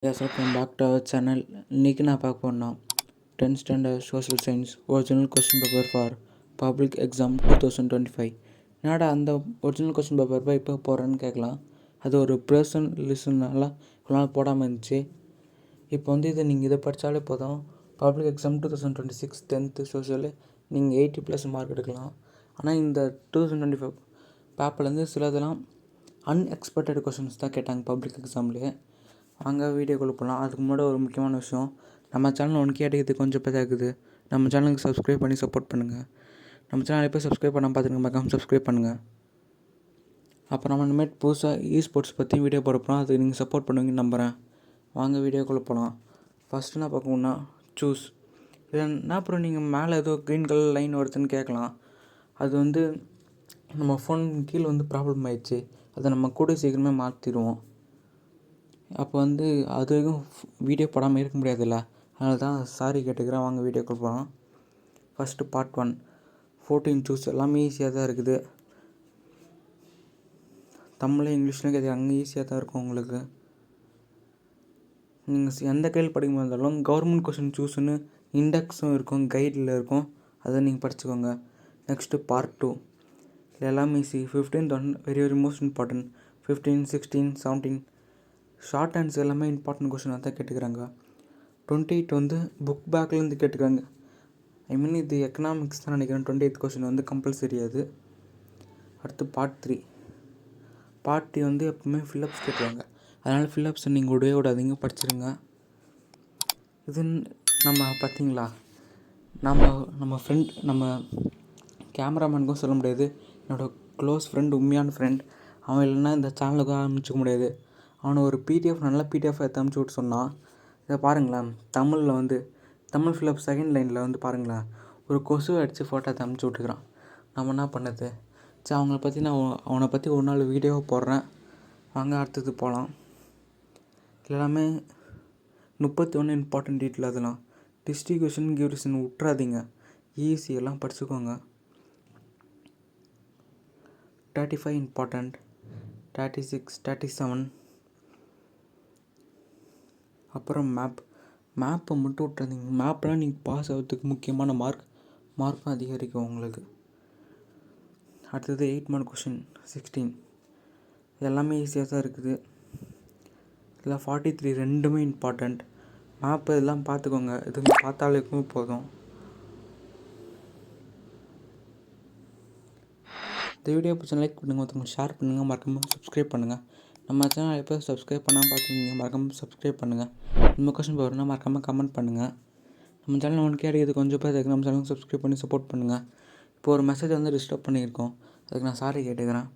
Yes, welcome back to our channel. இன்னைக்கு நான் பார்க்க போனா 10th standard social science original question paper for public exam 2025. என்னடா அந்த ஒரிஜினல் கொஸ்டின் பேப்பர் போய் இப்போ போகிறேன்னு கேட்கலாம். அது ஒரு பர்சன் லிசனால இவ்வளோ நாள் போடாமல் இருந்துச்சு. இப்போ இதை நீங்கள் இதை படித்தாலே போதும். பப்ளிக் எக்ஸாம் 2026 10th சோஷியல் நீங்கள் 80+ மார்க் எடுக்கலாம். ஆனால் இந்த 2025 பேப்பர்லேருந்து சிலதெல்லாம் அன்எக்ஸ்பெக்டட் கொஷின்ஸ் தான் கேட்டாங்க பப்ளிக் எக்ஸாம்லேயே. வாங்க வீடியோக்குள்ளே போகலாம். அதுக்கு முன்னாடி ஒரு முக்கியமான விஷயம், நம்ம சேனல் ஒன்று கேட்டுக்கிறது கொஞ்சம் பேர் இருக்குது. நம்ம சேனலுக்கு சப்ஸ்கிரைப் பண்ணி சப்போர்ட் பண்ணுங்கள். நம்ம சேனல் எப்போ சப்ஸ்கிரைப் பண்ணால் பார்த்துருங்க, மறக்காமல் சப்ஸ்கிரைப் பண்ணுங்கள். அப்புறம் நம்ம இனிமேல் புதுசாக ஸ்போர்ட்ஸ் பற்றி வீடியோ போட போகிறோம். அதுக்கு நீங்கள் சப்போர்ட் பண்ணுவீங்கன்னு நம்புகிறேன். வாங்க வீடியோக்குள்ளே போகலாம். ஃபஸ்ட்டு என்ன பார்க்கணுன்னா சூஸ். இது என்ன அப்புறம் நீங்கள் மேலே ஏதோ க்ரீன் கலர் லைன் வருதுன்னு கேட்கலாம். அது நம்ம ஃபோன் கீழே ப்ராப்ளம் ஆயிடுச்சு. அதை நம்ம கூட சீக்கிரமே மாற்றிடுவோம். அப்போ அது வரைக்கும் வீடியோ போடாமல் இருக்க முடியாதுல்ல, அதனால தான் சாரி கேட்டுக்கிறேன். வாங்க வீடியோக்குள்ள போகலாம். First part 1 14 choose. எல்லாமே ஈஸியாக தான் இருக்குது. தமிழ் இங்கிலீஷ்லையும் கேட்குறாங்க, ஈஸியாக தான் இருக்கும் உங்களுக்கு. நீங்கள் எந்த கையில் படிக்க இருந்தாலும் கவர்மெண்ட் கொஷின் சூஸ்ன்னு இண்டெக்ஸும் இருக்கும், கைடில் இருக்கும். அதை நீங்கள் படிச்சுக்கோங்க. நெக்ஸ்ட்டு பார்ட் 2 எல்லாமே easy. 15th one very very most important. 15, 16, 17 short answer எல்லாமே இம்பார்ட்டன்ட் கொஷின் தான் கேட்டுக்கிறாங்க. 28 புக் பேக்லேருந்து கேட்டுக்கிறாங்க. இது எக்கனாமிக்ஸ் தான் நினைக்கிறேன். 28th கொஷின் கம்பல்சரி அது. அடுத்து பார்ட் 3 எப்பவுமே ஃபில்லப்ஸ் கேட்டுருவாங்க. அதனால் ஃபில்லப்ஸை நீங்கள் விடவே விடாதீங்க, படிச்சிருங்க. இது நம்ம பார்த்தீங்களா, நம்ம ஃப்ரெண்ட், நம்ம கேமராமேனுக்கும் சொல்ல முடியாது. என்னோடய க்ளோஸ் ஃப்ரெண்ட், உண்மையான ஃப்ரெண்ட், அவன் இல்லைன்னா இந்த சேனலுக்கும் ஆரம்பிச்சிக்க முடியாது. அவனை ஒரு நல்ல பிடிஎஃப் எடுத்து அனுப்பிச்சி விட்டு சொன்னான். இதை பாருங்களேன், தமிழில் தமிழ் ஃபில்லப் செகண்ட் லைனில் பாருங்களேன், ஒரு கொசு அடித்து ஃபோட்டோ எடுத்து அனுப்பிச்சி விட்டுக்கிறான். நம்ம என்ன பண்ணது? சரி, அவனை பற்றி ஒரு நாள் வீடியோவை போடுறேன். வாங்க அடுத்தது போகலாம். எல்லாமே 31 இம்பார்ட்டன்ட் டீட்டெயில். அதெல்லாம் டிஸ்ட்ரிபியூஷன் கிவ்ரிஷன் விட்றாதீங்க, ஈஸி எல்லாம் படிச்சுக்கோங்க. 35 இம்பார்ட்டன்ட், 36, 37. அப்புறம் மேப்பை மட்டும் விட்றாதீங்க. மேப்லாம் நீங்கள் பாஸ் ஆகிறதுக்கு முக்கியமான மார்க்கும் அதிகரிக்கும் உங்களுக்கு. அடுத்தது 8 மார்க் கொஷின் 16. எல்லாமே ஈஸியாக தான் இருக்குது. இதில் 43 ரெண்டுமே இம்பார்ட்டண்ட். மேப்பு இதெல்லாம் பார்த்துக்கோங்க, இதுங்க பார்த்தாலேக்கும் போதும். இந்த வீடியோ பிடிச்ச லைக் பண்ணுங்கள், ஒருத்தவங்க ஷேர் பண்ணுங்கள், மறக்காமல் சப்ஸ்கிரைப் பண்ணுங்கள். நம்ம சேனல் எப்போ சப்ஸ்கிரைப் பண்ணாமல் பார்த்துருந்தீங்க, மறக்காமல் சப்ஸ்கிரைப் பண்ணுங்கள். நம்ம கொஷின் போகிறோன்னா மறக்காமல் கமெண்ட் பண்ணுங்கள். நம்ம சேனல் ஒன்று கேட்குறது கொஞ்சம் பேர் இருக்குது. நம்ம சேனலுக்கு சப்ஸ்கிரைப் பண்ணி சப்போர்ட் பண்ணுங்கள். இப்போ ஒரு மெசேஜ் டிஸ்டர்ப் பண்ணியிருக்கோம், அதுக்கு நான் சாரி கேட்டுக்கிறேன்.